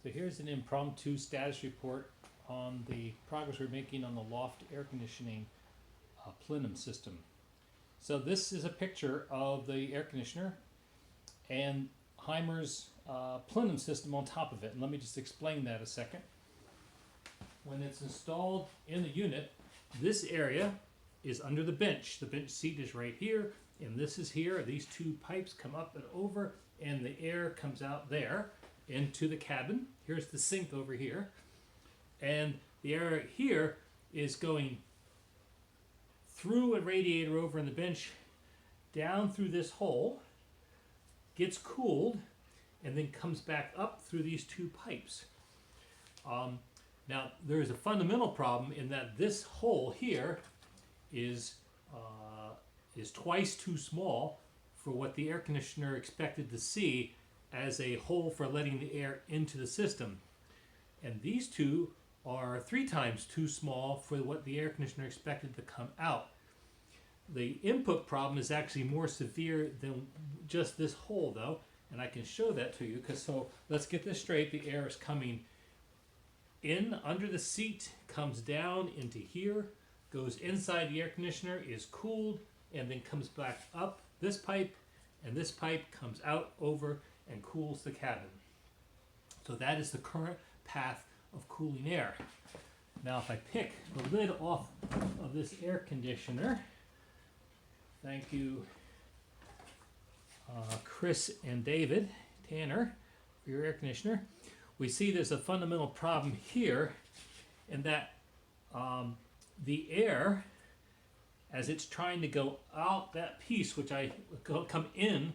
So here's an impromptu status report on the progress we're making on the Loft air conditioning Plenum system. So this is a picture of the air conditioner and Hymer's Plenum system on top of it. And let me just explain that a second. When it's installed in the unit, this area is under the bench. The bench seat is right here, and this is here. These two pipes come up and over, and the air comes out there into the cabin. Here's the sink over here. And the air here is going through a radiator over in the bench, down through this hole, gets cooled, and then comes back up through these two pipes. Now, there is a fundamental problem in that this hole here is twice too small for what the air conditioner expected to see as a hole for letting the air into the system. And these two are 3 times too small for what the air conditioner expected to come out. The input problem is actually more severe than just this hole, though, and I can show that to you. So let's get this straight. The air is coming in under the seat, comes down into here, goes inside the air conditioner, is cooled, and then comes back up this pipe, and this pipe comes out over and cools the cabin. So that is the current path of cooling air. Now if I pick the lid off of this air conditioner, thank you Chris and David Tanner for your air conditioner, we see there's a fundamental problem here in that the air, as it's trying to go out that piece, which I come in,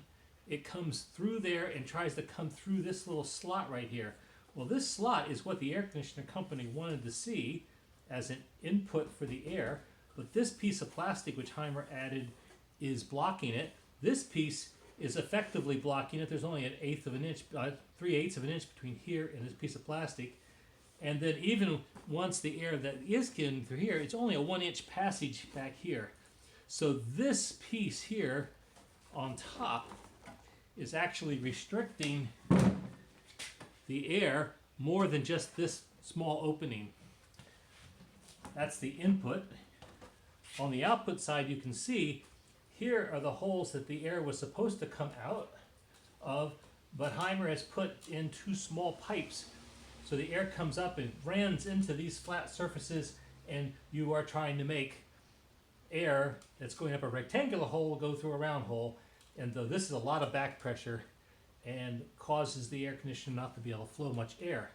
it comes through there and tries to come through this little slot right here. Well, this slot is what the air conditioner company wanted to see as an input for the air, but this piece of plastic which Hymer added is blocking it. This piece is effectively blocking it. There's only an 1/8 of an inch, 3/8 of an inch between here and this piece of plastic. And then even once the air that is getting through here, it's only a 1-inch passage back here. So this piece here on top is actually restricting the air more than just this small opening. That's the input. On the output side, you can see here are the holes that the air was supposed to come out of, but Hymer has put in 2 small pipes. So the air comes up and runs into these flat surfaces, and you are trying to make air that's going up a rectangular hole go through a round hole. And though this is a lot of back pressure and causes the air conditioner not to be able to flow much air.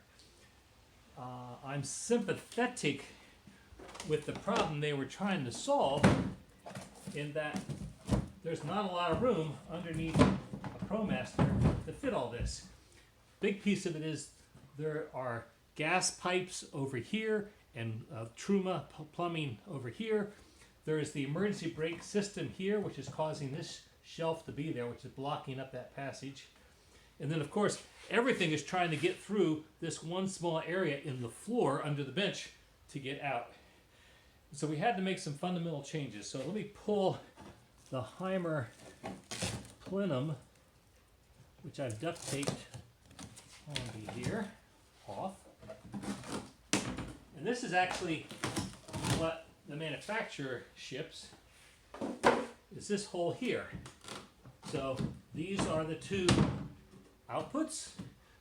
I'm sympathetic with the problem they were trying to solve in that there's not a lot of room underneath a ProMaster to fit all this. Big piece of it is there are gas pipes over here and Truma plumbing over here. There is the emergency brake system here, which is causing this shelf to be there, which is blocking up that passage. And then, of course, everything is trying to get through this one small area in the floor under the bench to get out. So we had to make some fundamental changes. So let me pull the Hymer Plenum, which I've duct taped onto here, off. And this is actually what the manufacturer ships, is this hole here. So these are the 2 outputs.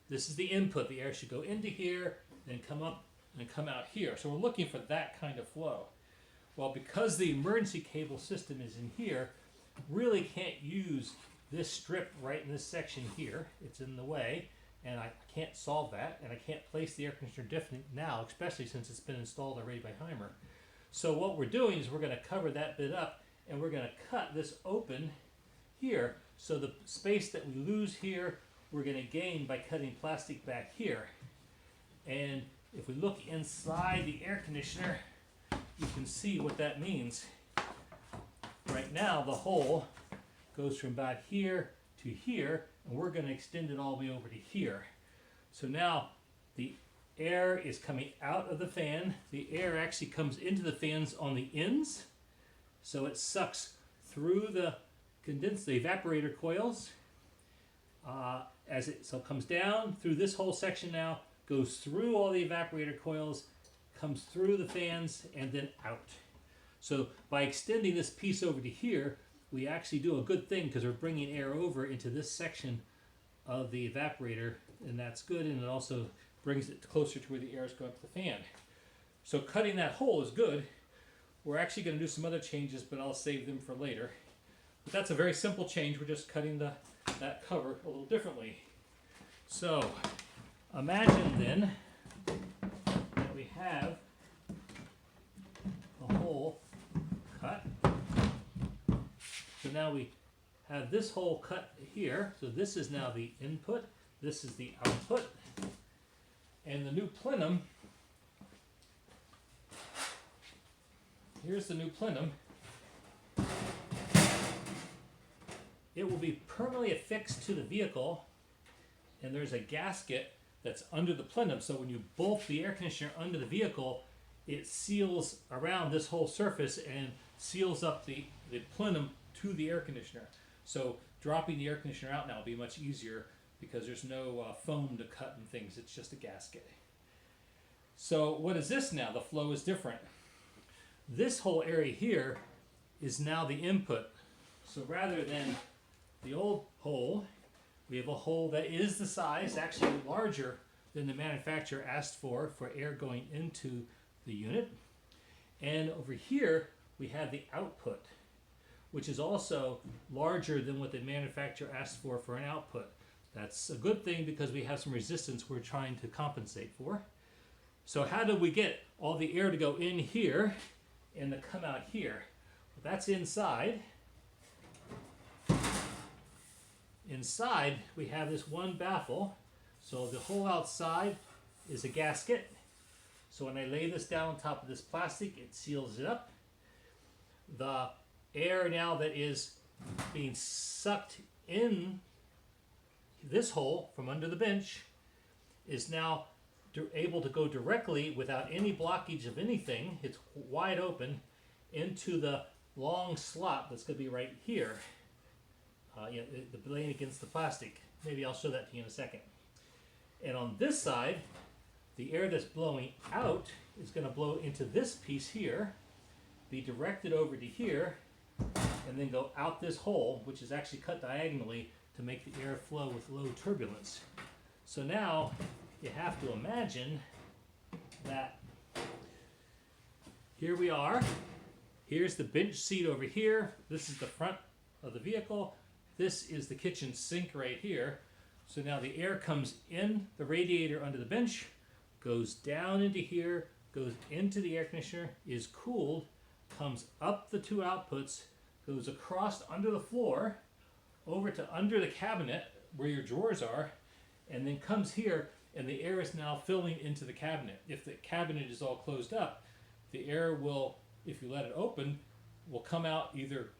This is the input. The air should go into here, then come up and come out here. So we're looking for that kind of flow. Well, because the emergency cable system is in here, really can't use this strip right in this section here. It's in the way, and I can't solve that, and I can't place the air conditioner differently now, especially since it's been installed already by Hymer. So what we're doing is we're going to cover that bit up, and we're going to cut this open here. So the space that we lose here, we're going to gain by cutting plastic back here. And if we look inside the air conditioner, you can see what that means. Right now, the hole goes from about here to here, and we're going to extend it all the way over to here. So now the air is coming out of the fan. The air actually comes into the fans on the ends, so it sucks through the evaporator coils as it comes down through this whole section now, goes through all the evaporator coils, comes through the fans, and then out. So by extending this piece over to here, we actually do a good thing because we're bringing air over into this section of the evaporator, and that's good, and it also brings it closer to where the air is going up the fan. So cutting that hole is good. We're actually going to do some other changes, but I'll save them for later. But that's a very simple change. We're just cutting that cover a little differently. So imagine then that we have a hole cut. So now we have this hole cut here. So this is now the input. This is the output. And the new plenum, here's the new plenum. It will be permanently affixed to the vehicle, and there's a gasket that's under the plenum. So when you bolt the air conditioner under the vehicle, it seals around this whole surface and seals up the plenum to the air conditioner. So dropping the air conditioner out now will be much easier because there's no foam to cut and things. It's just a gasket. So what is this now? The flow is different. This whole area here is now the input. So rather than the old hole, we have a hole that is the size, actually larger than the manufacturer asked for air going into the unit. And over here, we have the output, which is also larger than what the manufacturer asked for an output. That's a good thing because we have some resistance we're trying to compensate for. So how do we get all the air to go in here and to come out here? Well, that's inside. Inside, we have this one baffle. So the whole outside is a gasket. So when I lay this down on top of this plastic, it seals it up. The air now that is being sucked in this hole from under the bench is now able to go directly without any blockage of anything. It's wide open into the long slot that's going to be right here. The blade against the plastic. Maybe I'll show that to you in a second. And on this side, the air that's blowing out is going to blow into this piece here, be directed over to here, and then go out this hole, which is actually cut diagonally to make the air flow with low turbulence. So now you have to imagine that here we are. Here's the bench seat over here. This is the front of the vehicle. This is the kitchen sink right here. So now the air comes in the radiator under the bench, goes down into here, goes into the air conditioner, is cooled, comes up the two outputs, goes across under the floor, over to under the cabinet where your drawers are, and then comes here, and the air is now filling into the cabinet. If the cabinet is all closed up, the air will, if you let it open, will come out either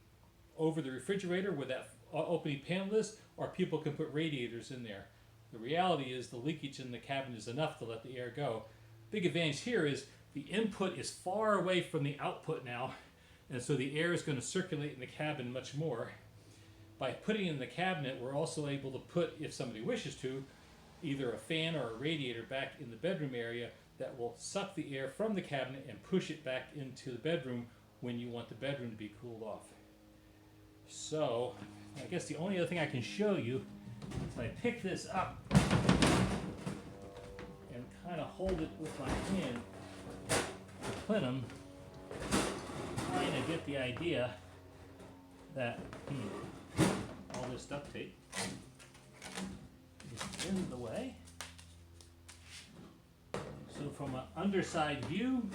over the refrigerator where that opening panel is, or people can put radiators in there. The reality is the leakage in the cabinet is enough to let the air go. Big advantage here is the input is far away from the output now, and so the air is going to circulate in the cabin much more. By putting it in the cabinet, we're also able to put, if somebody wishes to, either a fan or a radiator back in the bedroom area that will suck the air from the cabinet and push it back into the bedroom when you want the bedroom to be cooled off. So, I guess the only other thing I can show you is I pick this up and kind of hold it with my hand, the plenum, trying to get the idea that all this duct tape is in the way. So from an underside view,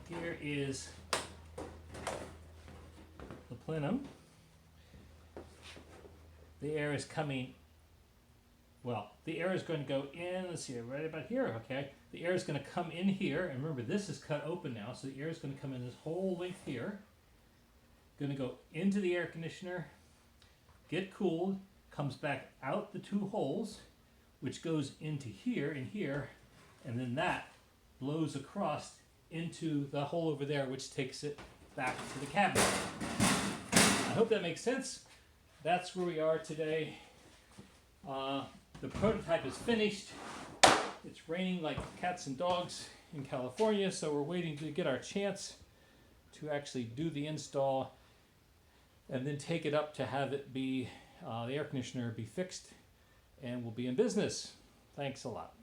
here is the plenum. The air is coming, well, the air is going to go in, let's see, right about here, okay. The air is going to come in here, and remember this is cut open now, so the air is going to come in this whole length here. Going to go into the air conditioner, get cooled, comes back out the two holes, which goes into here and here, and then that blows across into the hole over there, which takes it back to the cabinet. I hope that makes sense. That's where we are today. The prototype is finished. It's raining like cats and dogs in California, so we're waiting to get our chance to actually do the install and then take it up to have it be, the air conditioner be fixed, and we'll be in business. Thanks a lot.